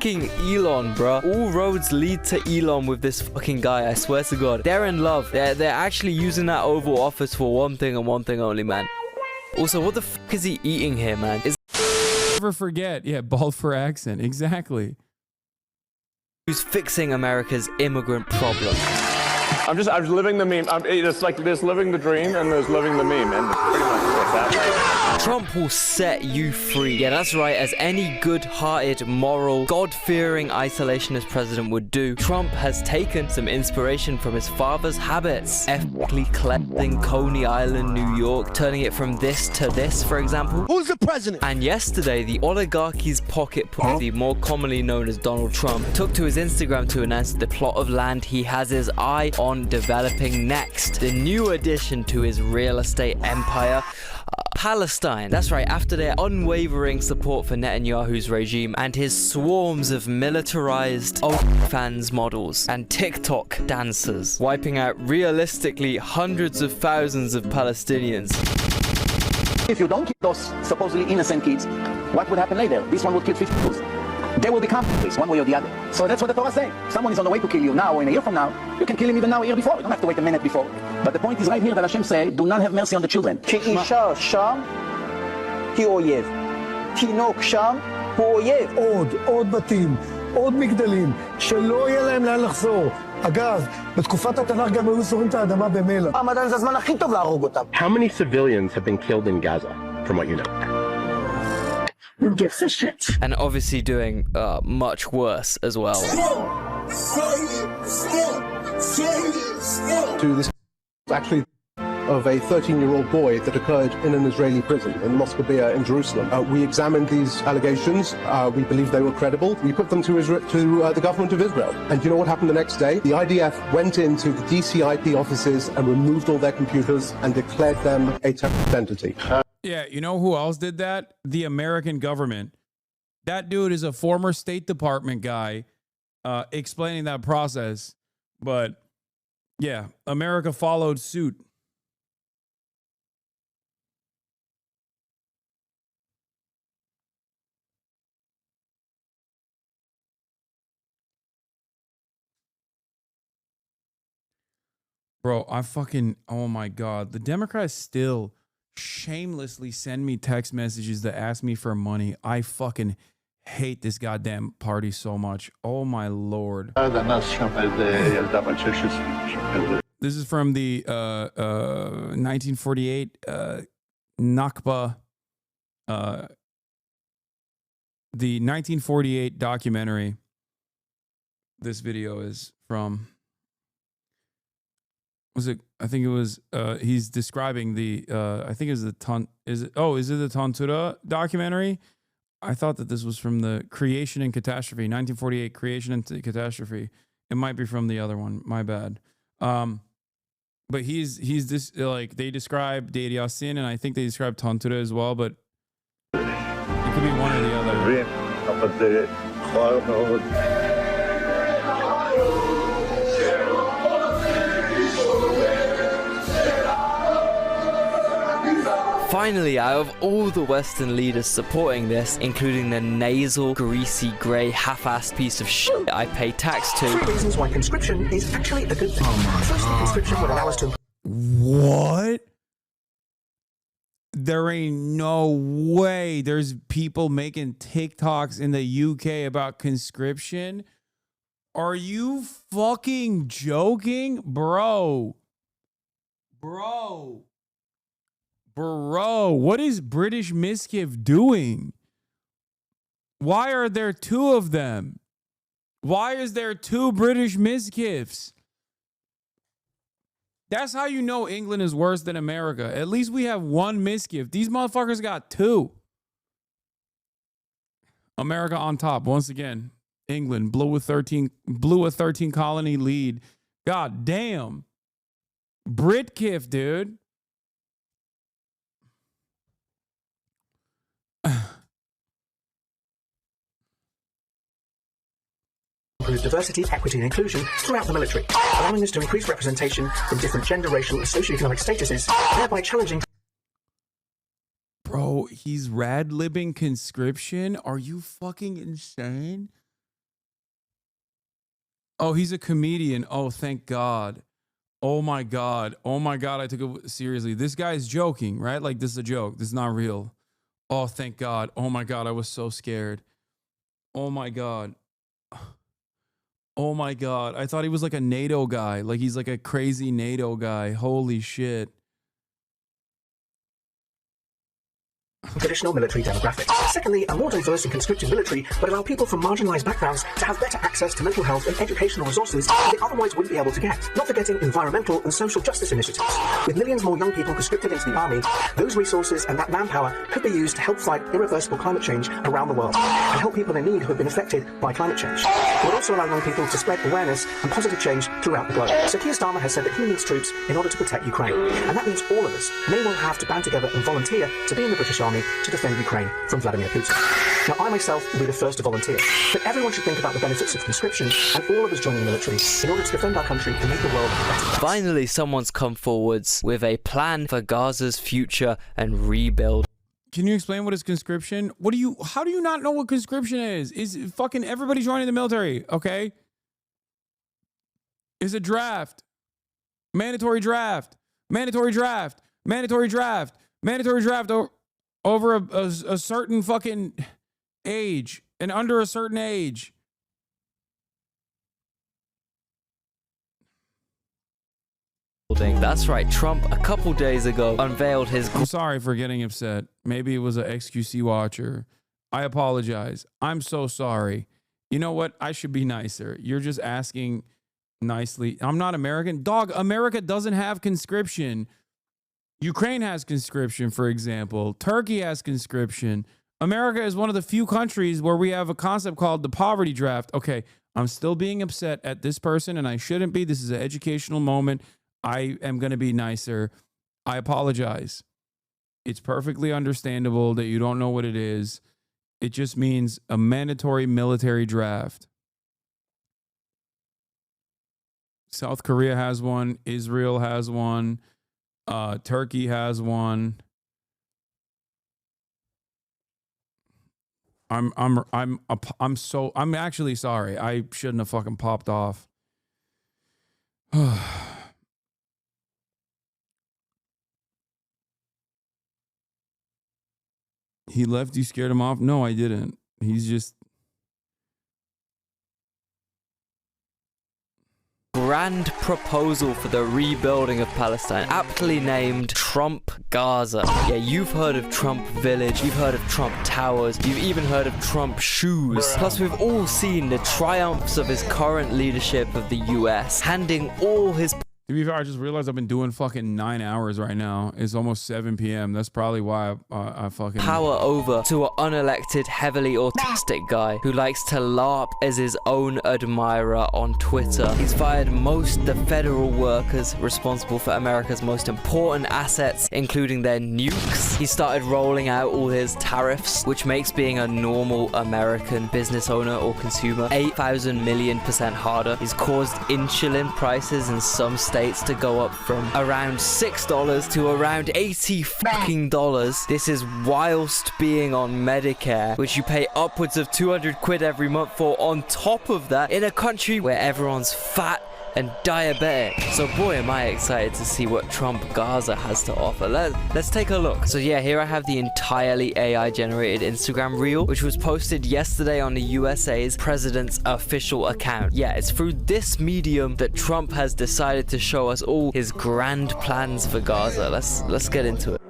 fucking Elon, bro. All roads lead to Elon with this fucking guy, I swear to God. They're in love. They're actually using that Oval Office for one thing and one thing only, man. Also, what the fuck is he eating here, man? Never forget. Yeah, bald for accent. Exactly. Who's fixing America's immigrant problem? I'm just living the meme. It's like there's living the dream and there's living the meme, and it's pretty much what's happening. Trump will set you free. Yeah, that's right. As any good-hearted, moral, God-fearing isolationist president would do, Trump has taken some inspiration from his father's habits. Ethically cleansing Coney Island, New York, turning it from this to this, for example. Who's the president? And yesterday, the oligarchy's pocket pussy, more commonly known as Donald Trump, took to his Instagram to announce the plot of land he has his eye on developing next. The new addition to his real estate empire, Palestine. That's right, after their unwavering support for Netanyahu's regime and his swarms of militarized OnlyFans models and TikTok dancers, wiping out realistically hundreds of thousands of Palestinians. If you don't kill those supposedly innocent kids, what would happen later? This one would kill 50 people. They will become police one way or the other. So that's what the Torah says. Someone is on the way to kill you now or in a year from now. You can kill him even now, a year before. You don't have to wait a minute before. But the point is right here that Hashem said, do not have mercy on the children. שאישה שם היא אויב. תינוק שם הוא אויב. עוד בתים, עוד מגדלים, שלא יהיה להם לאן לחזור. אגב, בתקופת התנ"ך גם היו זורים את האדמה במלח. הרמדאן זה הזמן הכי טוב להרוג אותם. How many civilians have been killed in Gaza, from what you know? Who gives a shit? And obviously doing much worse as well. To this actually of a 13-year-old boy that occurred in an Israeli prison in Moscovia in Jerusalem. We examined these allegations. We believe they were credible. We put them to the government of Israel. And you know what happened the next day? The IDF went into the DCIP offices and removed all their computers and declared them a terrorist entity. Yeah, you know who else did that? The American government. That dude is a former State Department guy explaining that process. But yeah, America followed suit. Bro, oh my God. The Democrats still shamelessly send me text messages that ask me for money. I fucking hate this goddamn party so much. Oh my Lord. This is from the 1948 Nakba, the 1948 documentary. This video is from, I think it was, he's describing the, I think it was the is it the Tantura documentary? I thought that this was from the Creation and Catastrophe, 1948 Creation and Catastrophe. It might be from the other one, my bad. But he's this, like, they describe Deir Yassin, and I think they describe Tantura as well, but it could be one or the other. Finally, out of all the Western leaders supporting this, including the nasal, greasy, grey, half-assed piece of shit I pay tax to. 3 reasons why conscription is actually a good thing. Firstly, conscription would allow us to... What? There ain't no way there's people making TikToks in the UK about conscription. Are you fucking joking? Bro, what is British Mischief doing? Why are there 2 of them? Why is there 2 British Mischiefs? That's how you know England is worse than America. At least we have 1 Mischief. These motherfuckers got 2. America on top. Once again, England blew a 13 colony lead. God damn. Britkiff, dude. improve diversity, equity, and inclusion throughout the military, allowing us to increase representation from different gender, racial, and socioeconomic statuses, thereby challenging... Bro, he's rad-libbing conscription? Are you fucking insane? Oh, he's a comedian. Oh, thank God. Oh my God. Oh my God. I took it seriously. This guy's joking, right? Like, this is a joke. This is not real. Oh, thank God. Oh my God. I was so scared. Oh my God. Oh my God. I thought he was like a NATO guy. Like, he's like a crazy NATO guy. Holy shit. Traditional military demographics. Secondly, a more diverse and conscripted military would allow people from marginalised backgrounds to have better access to mental health and educational resources that they otherwise wouldn't be able to get. Not forgetting environmental and social justice initiatives. With millions more young people conscripted into the army, those resources and that manpower could be used to help fight irreversible climate change around the world and help people in need who have been affected by climate change. It would also allow young people to spread awareness and positive change throughout the globe. So Keir Starmer has said that he needs troops in order to protect Ukraine. And that means all of us may well have to band together and volunteer to be in the British Army to defend Ukraine from Vladimir Putin. Now, I myself will be the first to volunteer, but everyone should think about the benefits of conscription and all of us joining the military in order to defend our country and make the world a better place. Finally, someone's come forwards with a plan for Gaza's future and rebuild. Can you explain what is conscription? How do you not know what conscription is? Is fucking everybody joining the military, okay? Is a draft. Mandatory draft. Mandatory draft. Mandatory draft. Mandatory draft over a certain fucking age and under a certain age. That's right, Trump a couple days ago unveiled his... I'm sorry for getting upset. Maybe it was an XQC watcher. I apologize. I'm so sorry. You know what? I should be nicer. You're just asking nicely. I'm not American. Dog, America doesn't have conscription. Ukraine has conscription, for example. Turkey has conscription. America is one of the few countries where we have a concept called the poverty draft. Okay, I'm still being upset at this person, and I shouldn't be. This is an educational moment. I am going to be nicer. I apologize. It's perfectly understandable that you don't know what it is. It just means a mandatory military draft. South Korea has one. Israel has one. Turkey has one. I'm actually sorry. I shouldn't have fucking popped off. He left, you scared him off? No, I didn't. He's just... Grand proposal for the rebuilding of Palestine, aptly named Trump Gaza. Yeah, you've heard of Trump Village, you've heard of Trump Towers, you've even heard of Trump Shoes. Plus, we've all seen the triumphs of his current leadership of the US, handing all his... To be fair, I just realized I've been doing fucking 9 hours right now. It's almost 7 p.m. That's probably why I fucking... power over to an unelected, heavily autistic guy who likes to LARP as his own admirer on Twitter. He's fired most of the federal workers responsible for America's most important assets, including their nukes. He started rolling out all his tariffs, which makes being a normal American business owner or consumer 8,000 million% harder. He's caused insulin prices in some states to go up from around $6 to around $80 fucking dollars. This is whilst being on Medicare, which you pay upwards of 200 quid every month for, on top of that, in a country where everyone's fat and diabetic. So boy, am I excited to see what Trump Gaza has to offer. Let's take a look. So yeah, here I have the entirely AI generated Instagram reel, which was posted yesterday on the USA's president's official account. Yeah, it's through this medium that Trump has decided to show us all his grand plans for Gaza. Let's get into it.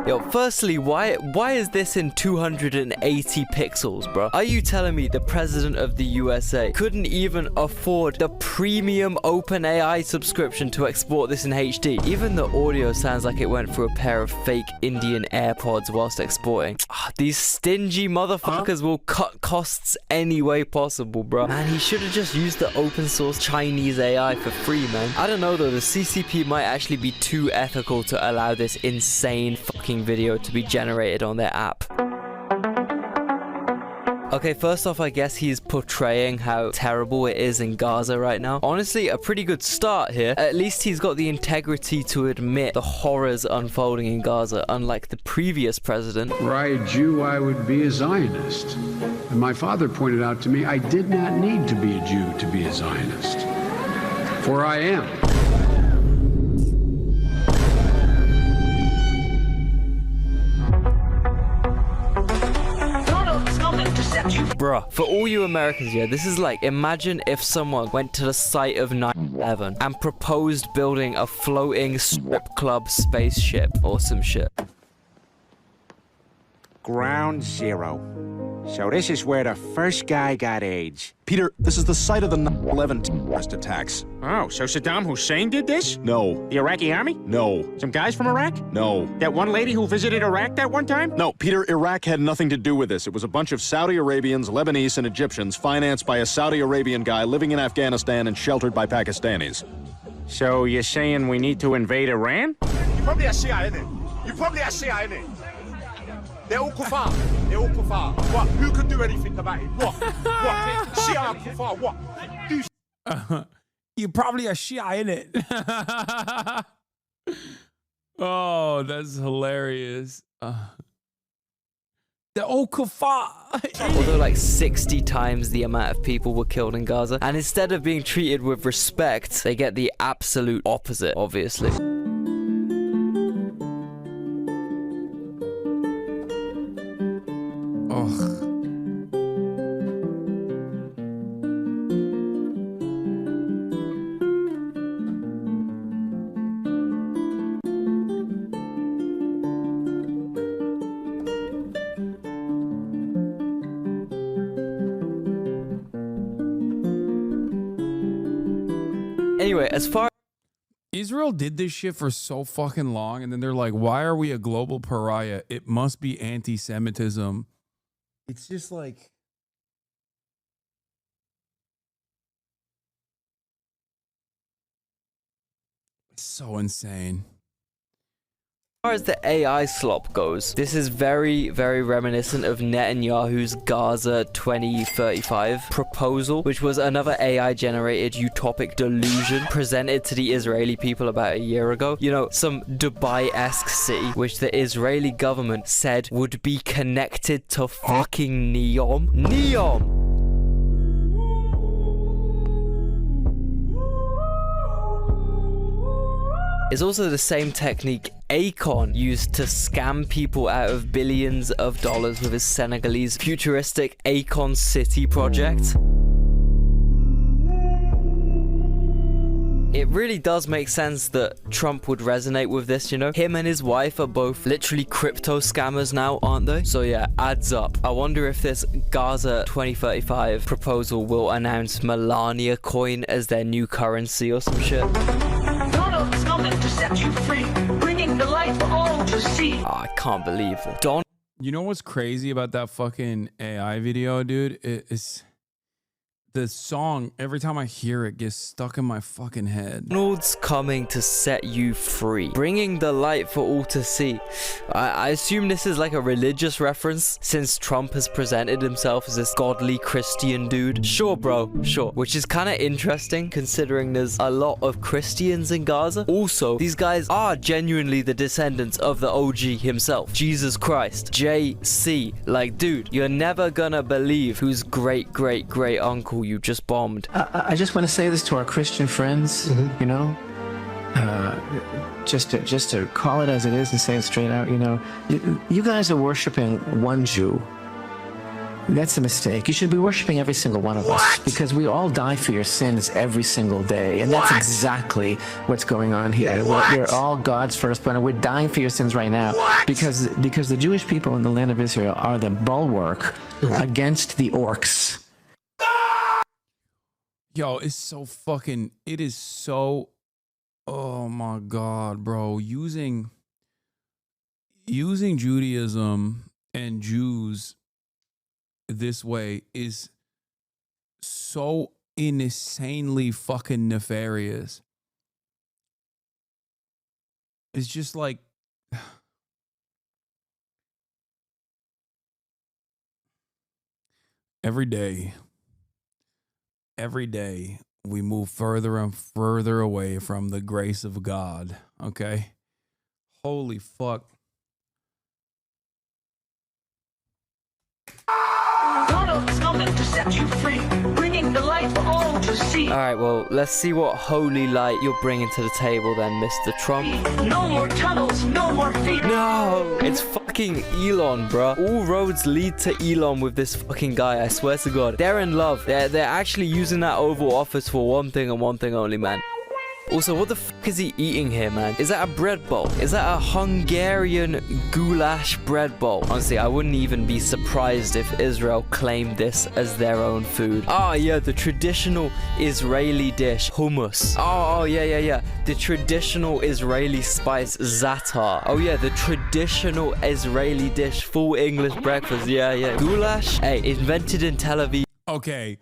Yo, firstly, why is this in 280 pixels, bro? Are you telling me the president of the USA couldn't even afford the premium OpenAI subscription to export this in HD? Even the audio sounds like it went through a pair of fake Indian AirPods whilst exporting. These stingy motherfuckers will cut costs any way possible, bro. Man, he should have just used the open source Chinese AI for free, man. I don't know though, the CCP might actually be too ethical to allow this insane fucking video to be generated on their app. Okay, first off, I guess he's portraying how terrible it is in Gaza right now. Honestly, a pretty good start here. At least he's got the integrity to admit the horrors unfolding in Gaza, unlike the previous president. Were I a Jew, I would be a Zionist. And my father pointed out to me I did not need to be a Jew to be a Zionist. For I am. Bruh, for all you Americans here, this is like, imagine if someone went to the site of 9/11 and proposed building a floating strip club spaceship or some shit. Ground Zero. So this is where the first guy got AIDS. Peter, this is the site of the 9/11 terrorist attacks. Oh, so Saddam Hussein did this? No. The Iraqi army? No. Some guys from Iraq? No. That one lady who visited Iraq that one time? No, Peter, Iraq had nothing to do with this. It was a bunch of Saudi Arabians, Lebanese, and Egyptians financed by a Saudi Arabian guy living in Afghanistan and sheltered by Pakistanis. So you're saying we need to invade Iran? You probably are Shia, innit? You probably are Shia, innit? They're all kuffar. They're all kuffar. What? Who could do anything about it? What? What? Shia kuffar. What? You probably a Shia, innit? Oh, that's hilarious. The old kuffar. Although like 60 times the amount of people were killed in Gaza, and instead of being treated with respect, they get the absolute opposite, obviously. Anyway, as far Israel did this shit for so fucking long, and then they're like, why are we a global pariah? It must be anti-Semitism. It's just like... It's so insane. As far as the AI slop goes, this is very, very reminiscent of Netanyahu's Gaza 2035 proposal, which was another AI-generated utopic delusion presented to the Israeli people about a year ago. You know, some Dubai-esque city, which the Israeli government said would be connected to fucking Neom. Neom! It's also the same technique Akon used to scam people out of billions of dollars with his Senegalese futuristic Akon City project. It really does make sense that Trump would resonate with this, you know? Him and his wife are both literally crypto scammers now, aren't they? So yeah, adds up. I wonder if this Gaza 2035 proposal will announce Melania coin as their new currency or some shit. Donald's coming to set you free, bringing the light for all to see. Oh, I can't believe it. You know what's crazy about that fucking AI video, dude? It's the song, every time I hear it, gets stuck in my fucking head. Donald's coming to set you free, bringing the light for all to see. I assume this is like a religious reference, since Trump has presented himself as this godly Christian dude. Sure, bro, sure. Which is kind of interesting, considering there's a lot of Christians in Gaza. Also, these guys are genuinely the descendants of the OG himself, Jesus Christ, JC. Like, dude, you're never gonna believe whose great uncle you just bombed. I just want to say this to our Christian friends, you know, just to call it as it is and say it straight out, you know, you guys are worshiping one Jew. That's a mistake. You should be worshiping every single one of us, because we all die for your sins every single day, and that's exactly what's going on here. We're all God's firstborn, and we're dying for your sins right now because the Jewish people in the land of Israel are the bulwark against the orcs. Yo, it's so fucking, it is so, oh my God, bro. Using Judaism and Jews this way is so insanely fucking nefarious. It's just like, every day we move further and further away from the grace of God. Okay. Holy fuck. Donald's coming to set you free, bringing the light for all to see. Alright, well, let's see what holy light you're bringing to the table then, Mr. Trump. No more tunnels, no more fear. No! It's fucking Elon, bruh. All roads lead to Elon with this fucking guy, I swear to God. They're in love. They're actually using that Oval Office for one thing and one thing only, man. Also, what the fuck is he eating here, man? Is that a bread bowl? Is that a Hungarian goulash bread bowl? Honestly, I wouldn't even be surprised if Israel claimed this as their own food. Oh, yeah, the traditional Israeli dish, hummus. Oh, yeah. The traditional Israeli spice, za'atar. Oh, yeah, the traditional Israeli dish, full English breakfast. Yeah. Goulash, hey, invented in Tel Aviv. Okay.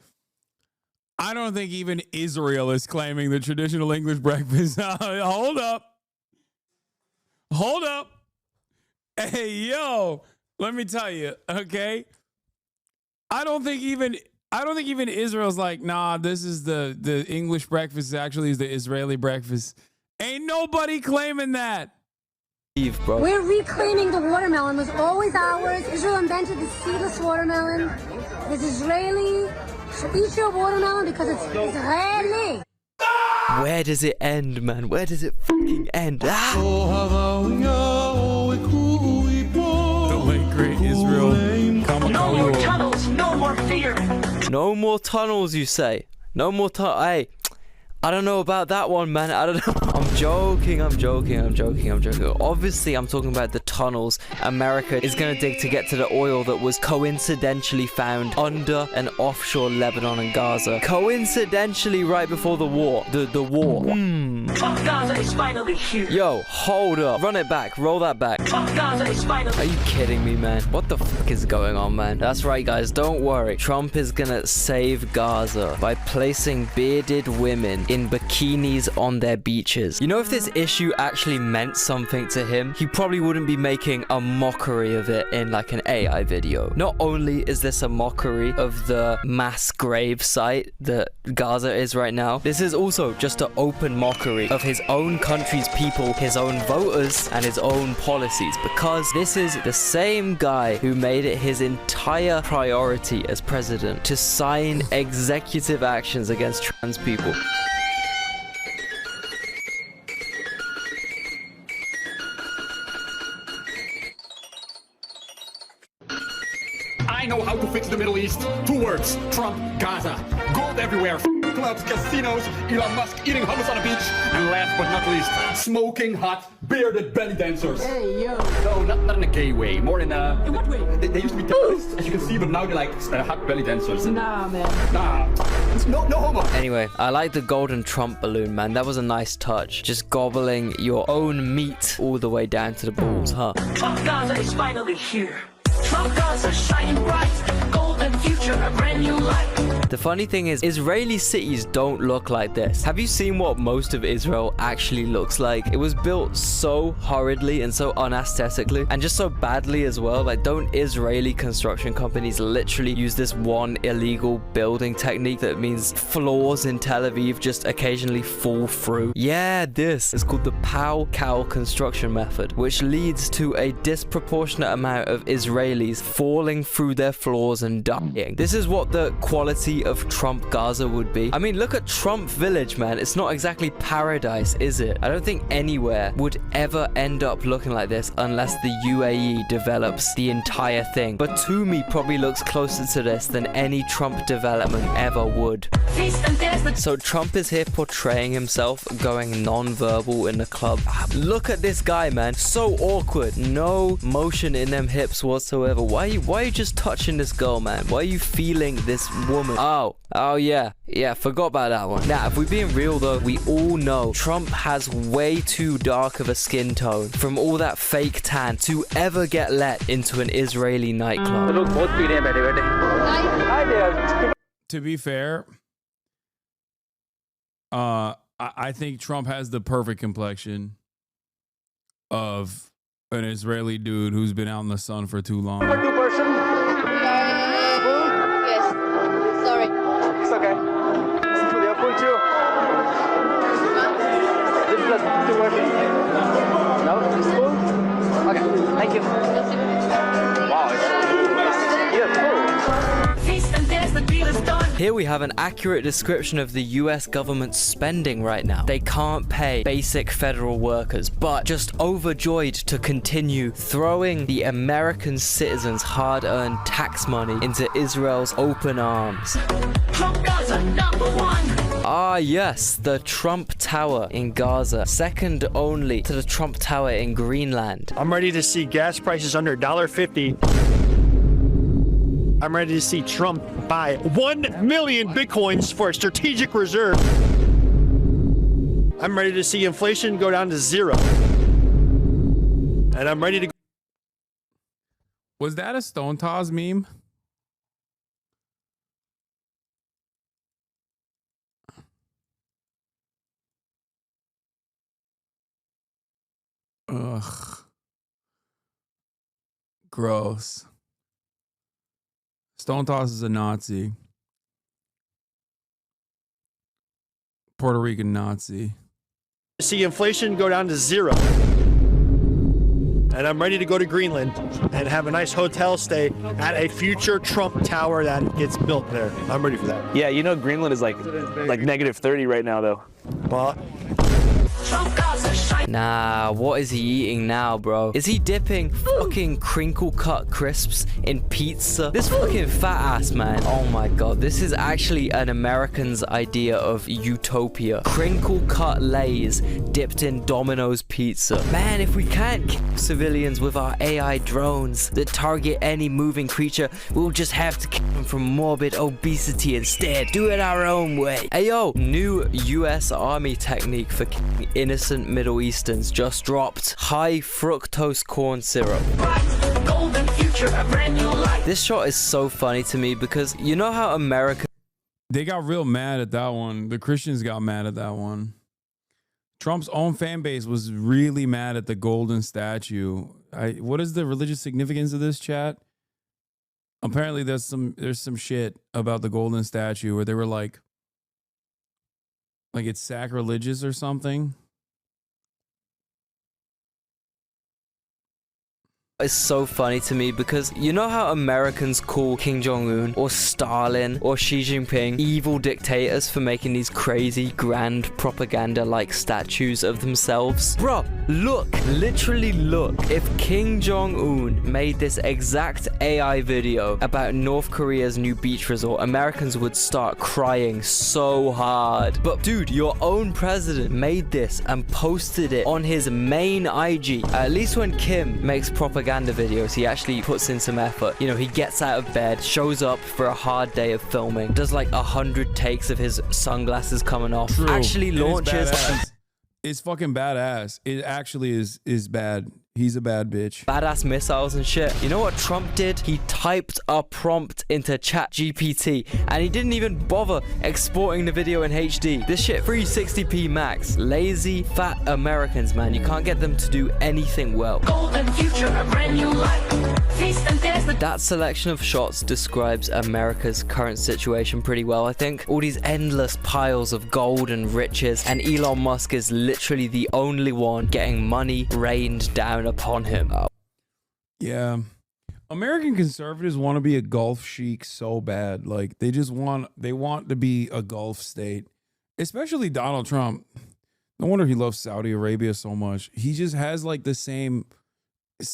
I don't think even Israel is claiming the traditional English breakfast. Hold up. Hey, yo, let me tell you, okay? I don't think even Israel's like, nah, this is the English breakfast actually is the Israeli breakfast. Ain't nobody claiming that. Bro. We're reclaiming the watermelon. It was always ours. Israel invented the seedless watermelon. It's Israeli. So eat your watermelon because it's Israeli. Where does it end, man? Where does it fucking end? The late great Israel. No more tunnels, no more fear. No more tunnels, you say? No more tunnels. Hey, I don't know about that one, man. I don't know. I'm joking. Obviously, I'm talking about the tunnels America is going to dig to get to the oil that was coincidentally found under and offshore Lebanon and Gaza. Coincidentally, right before the war. The war. Gaza is finally here. Yo, hold up. Run it back. Roll that back. Gaza is finally. Are you kidding me, man? What the fuck is going on, man? That's right, guys. Don't worry. Trump is going to save Gaza by placing bearded women in bikinis on their beaches. You know, if this issue actually meant something to him, he probably wouldn't be making a mockery of it in like an AI video. Not only is this a mockery of the mass grave site that Gaza is right now, this is also just an open mockery of his own country's people, his own voters, and his own policies, because this is the same guy who made it his entire priority as president to sign executive actions against trans people. I know how to fix the Middle East. 2 words: Trump, Gaza. Gold everywhere. Clubs, casinos, Elon Musk eating hummus on a beach, and last but not least, smoking hot, bearded belly dancers. Hey, yo. No, not in a gay way. More in a... In what way? They used to be terrorists, as you can see, but now they're like hot belly dancers. Nah, man. Nah. No homo. Anyway, I like the golden Trump balloon, man. That was a nice touch. Just gobbling your own meat all the way down to the balls, huh? Gaza is finally here. Trump Gaza shining bright. Golden future, a brand new life. The funny thing is, Israeli cities don't look like this. Have you seen what most of Israel actually looks like? It was built so hurriedly and so unaesthetically, and just so badly as well. Like, don't Israeli construction companies literally use this one illegal building technique that means floors in Tel Aviv just occasionally fall through? Yeah, this is called the pow-cow construction method, which leads to a disproportionate amount of Israelis falling through their floors and dying. This is what the quality of Trump Gaza would be. I mean, look at Trump Village, man. It's not exactly paradise, is it? I don't think anywhere would ever end up looking like this unless the UAE develops the entire thing. But Toomey probably looks closer to this than any Trump development ever would. So Trump is here portraying himself going non-verbal in the club. Look at this guy, man. So awkward. No motion in them hips whatsoever. Why are you just touching this girl, man? Why are you feeling this woman? Oh yeah, forgot about that one. Now, if we're being real though, we all know Trump has way too dark of a skin tone from all that fake tan to ever get let into an Israeli nightclub. To be fair, I think Trump has the perfect complexion of an Israeli dude who's been out in the sun for too long. Yes. Here we have an accurate description of the US government spending right now. They can't pay basic federal workers, but just overjoyed to continue throwing the American citizens' hard-earned tax money into Israel's open arms. Trump Gaza #1. Ah yes, the Trump Tower in Gaza, second only to the Trump Tower in Greenland. I'm ready to see gas prices under $1.50. I'm ready to see Trump buy 1 million Bitcoins for a strategic reserve. I'm ready to see inflation go down to 0. And I'm ready to... Was that a Stone Toss meme? Ugh. Gross. Stone Toss is a Nazi. Puerto Rican Nazi. See inflation go down to 0. And I'm ready to go to Greenland and have a nice hotel stay at a future Trump Tower that gets built there. I'm ready for that. Yeah, you know Greenland is like -30 right now though. Well, Nah, what is he eating now, bro? Is he dipping fucking crinkle cut crisps in pizza? This fucking fat ass man. Oh my god, this is actually an American's idea of utopia. Crinkle cut Lays dipped in Domino's pizza. Man, if we can't kill civilians with our AI drones that target any moving creature, we'll just have to kill them from morbid obesity instead. Do it our own way. Hey yo, new US Army technique for killing innocent Middle Easterns just dropped. High fructose corn syrup. Golden future, a brand new life. This shot is so funny to me because you know how America... They got real mad at that one. The Christians got mad at that one. Trump's own fan base was really mad at the golden statue. What is the religious significance of this, chat? Apparently there's some shit about the golden statue where they were like it's sacrilegious or something. It's so funny to me because you know how Americans call Kim Jong-un or Stalin or Xi Jinping evil dictators for making these crazy grand propaganda-like statues of themselves? Bro, look, literally look. If Kim Jong-un made this exact AI video about North Korea's new beach resort, Americans would start crying so hard. But dude, your own president made this and posted it on his main IG. At least when Kim makes propaganda videos, he actually puts in some effort. You know, he gets out of bed, shows up for a hard day of filming, does like 100 takes of his sunglasses coming off, True. actually launches... It's fucking badass. It actually is bad. He's a bad bitch. Badass missiles and shit. You know what Trump did? He typed a prompt into ChatGPT and he didn't even bother exporting the video in HD. This shit 360p max. Lazy, fat Americans, man. You can't get them to do anything well. Golden future, a brand new life. Feast and dance. That selection of shots describes America's current situation pretty well, I think. All these endless piles of gold and riches, and Elon Musk is literally the only one getting money rained down upon him. Yeah. American conservatives want to be a Gulf chic so bad. Like they want to be a Gulf state, especially Donald Trump. No wonder he loves Saudi Arabia so much. He just has like the same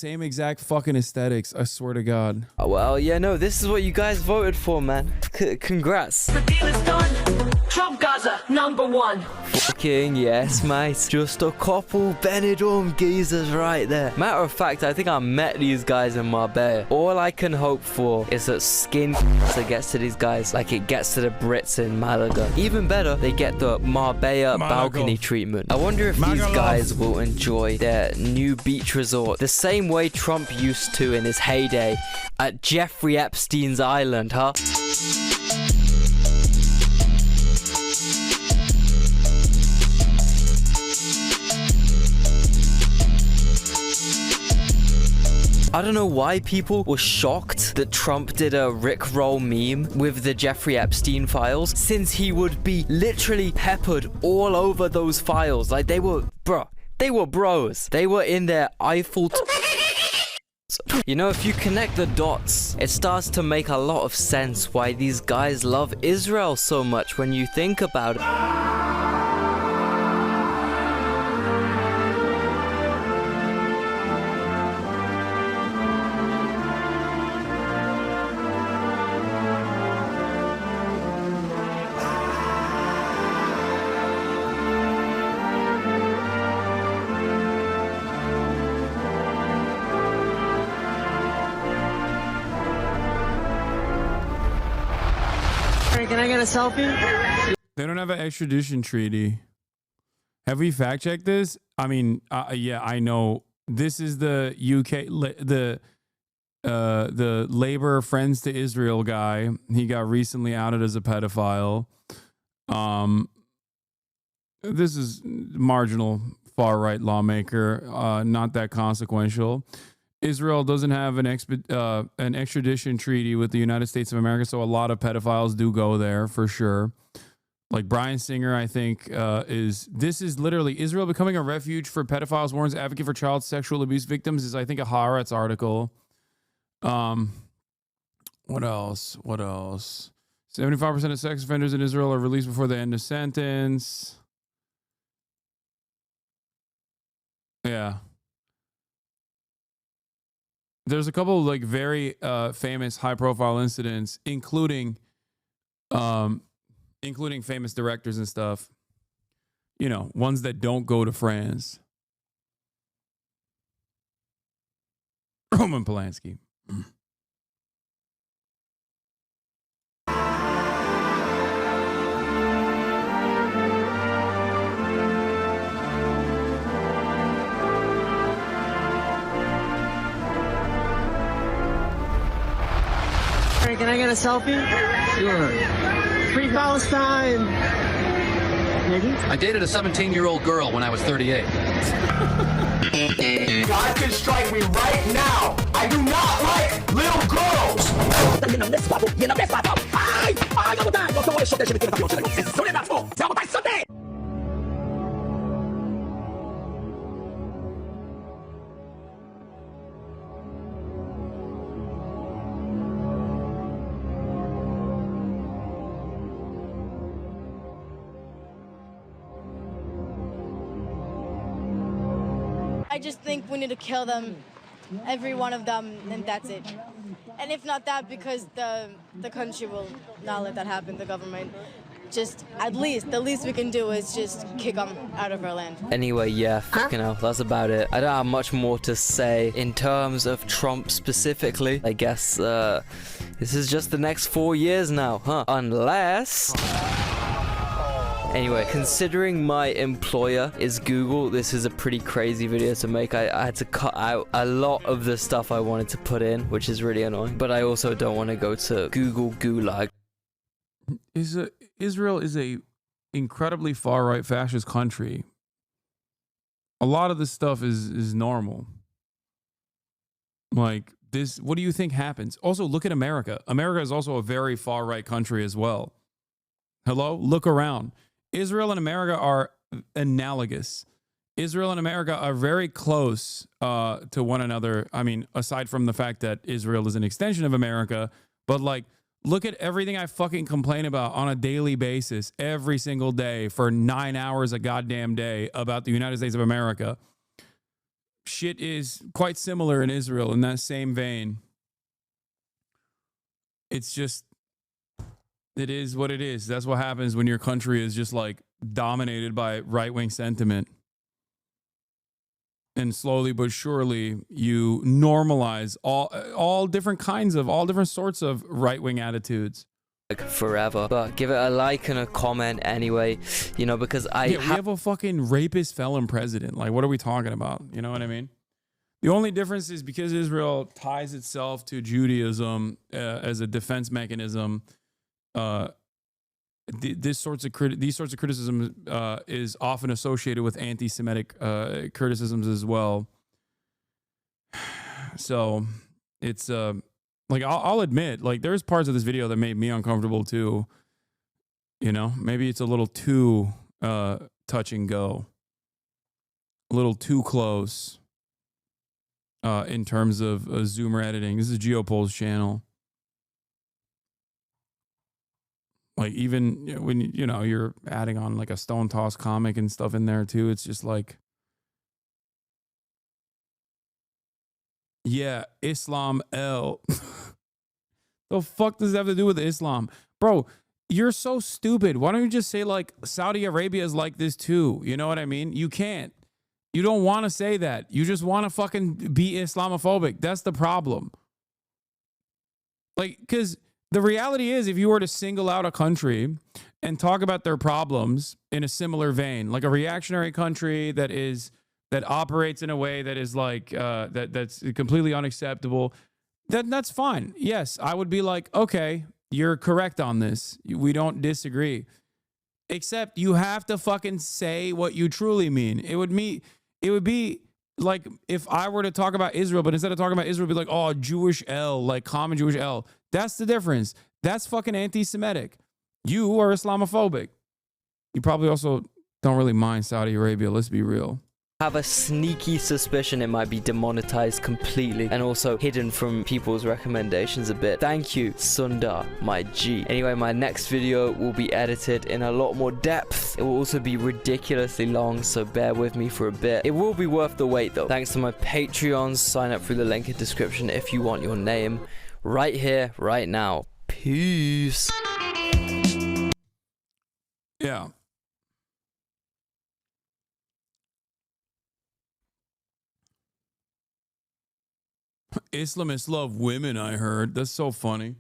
exact fucking aesthetics. I swear to God. Well, yeah, no, this is what you guys voted for, man. Congrats. The deal is done. Trump Gaza #1. Fucking yes, mate. Just a couple Benidorm geezers right there. Matter of fact, I think I met these guys in Marbella. All I can hope for is that skin that gets to these guys like it gets to the Brits in Malaga. Even better, they get the Marbella balcony treatment. I wonder if these guys will enjoy their new beach resort the same way Trump used to in his heyday at Jeffrey Epstein's island, huh? I don't know why people were shocked that Trump did a Rickroll meme with the Jeffrey Epstein files, since he would be literally peppered all over those files. Like they were, bros. They were in their Eiffel You know, if you connect the dots, it starts to make a lot of sense why these guys love Israel so much when you think about it. Can I get a selfie? They don't have an extradition treaty. Have we fact checked this? I mean, yeah, I know this is the UK, the Labour Friends to Israel guy. He got recently outed as a pedophile. This is marginal far right lawmaker, not that consequential. Israel doesn't have an extradition treaty with the United States of America, so a lot of pedophiles do go there for sure. Like Brian Singer, I think, this is literally Israel becoming a refuge for pedophiles, warns advocate for child sexual abuse victims, is I think a Haaretz article. What else? 75% of sex offenders in Israel are released before the end of sentence. Yeah. There's a couple of like very famous high profile incidents, including famous directors and stuff. You know, ones that don't go to France. Roman Polanski. Can I get a selfie? Sure. Free Palestine! Maybe? I dated a 17-year-old girl when I was 38. God can strike me right now. I do not like little girls. I just think we need to kill them, every one of them, and that's it. And if not that, because the country will not let that happen, the government. Just, at least, the least we can do is just kick them out of our land. Anyway, yeah, fucking hell, that's about it. I don't have much more to say in terms of Trump specifically. I guess this is just the next 4 years now, huh? Unless... Anyway, considering my employer is Google, this is a pretty crazy video to make. I had to cut out a lot of the stuff I wanted to put in, which is really annoying. But I also don't want to go to Google Gulag. Israel is a incredibly far-right fascist country. A lot of this stuff is normal. Like this, what do you think happens? Also, look at America. America is also a very far-right country as well. Hello? Look around. Israel and America are analogous. Israel and America are very close to one another. I mean, aside from the fact that Israel is an extension of America, but like, look at everything I fucking complain about on a daily basis, every single day for 9 hours a goddamn day about the United States of America. Shit is quite similar in Israel in that same vein. It's just, it is what it is. That's what happens when your country is just like dominated by right-wing sentiment. And slowly but surely you normalize all different sorts of right-wing attitudes. Like forever. But give it a like and a comment anyway, you know, because we have a fucking rapist felon president. Like, what are we talking about? You know what I mean? The only difference is because Israel ties itself to Judaism as a defense mechanism. These sorts of criticism is often associated with anti-Semitic criticisms as well. So it's like I'll admit, like there's parts of this video that made me uncomfortable too. You know, maybe it's a little too touch and go, a little too close. in terms of zoomer editing. This is Geopold's channel. Like even when you know you're adding on like a Stone Toss comic and stuff in there too, it's just like, yeah, Islam L. The fuck does that have to do with Islam, bro? You're so stupid. Why don't you just say like Saudi Arabia is like this too? You know what I mean? You can't. You don't want to say that. You just want to fucking be Islamophobic. That's the problem. Like, because the reality is, if you were to single out a country and talk about their problems in a similar vein, like a reactionary country that operates in a way that is like that's completely unacceptable, that's fine. Yes, I would be like, okay, you're correct on this. We don't disagree. Except you have to fucking say what you truly mean. It would be like if I were to talk about Israel, but instead of talking about Israel, be like, oh, Jewish L, like common Jewish L. That's the difference. That's fucking anti-Semitic. You are Islamophobic. You probably also don't really mind Saudi Arabia. Let's be real. I have a sneaky suspicion it might be demonetized completely and also hidden from people's recommendations a bit. Thank you, Sundar, my G. Anyway, my next video will be edited in a lot more depth. It will also be ridiculously long, so bear with me for a bit. It will be worth the wait though. Thanks to my Patreons. Sign up through the link in the description if you want your name right here, right now. Peace. Yeah. Islamists love women, I heard. That's so funny.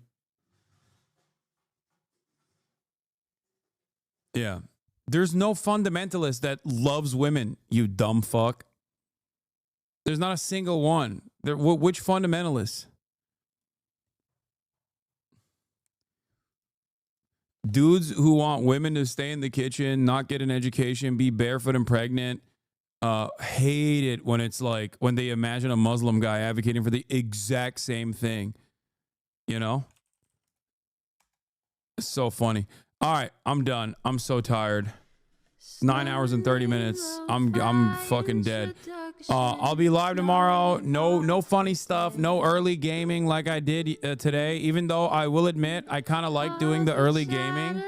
Yeah. There's no fundamentalist that loves women, you dumb fuck. There's not a single one. Which fundamentalist? Dudes who want women to stay in the kitchen, not get an education, be barefoot and pregnant, hate it when it's like when they imagine a Muslim guy advocating for the exact same thing. You know? It's so funny. All right, I'm done. I'm so tired. 9 hours and 30 minutes. I'm fucking dead. I'll be live tomorrow. No funny stuff. No early gaming like I did today. Even though I will admit I kind of like doing the early gaming.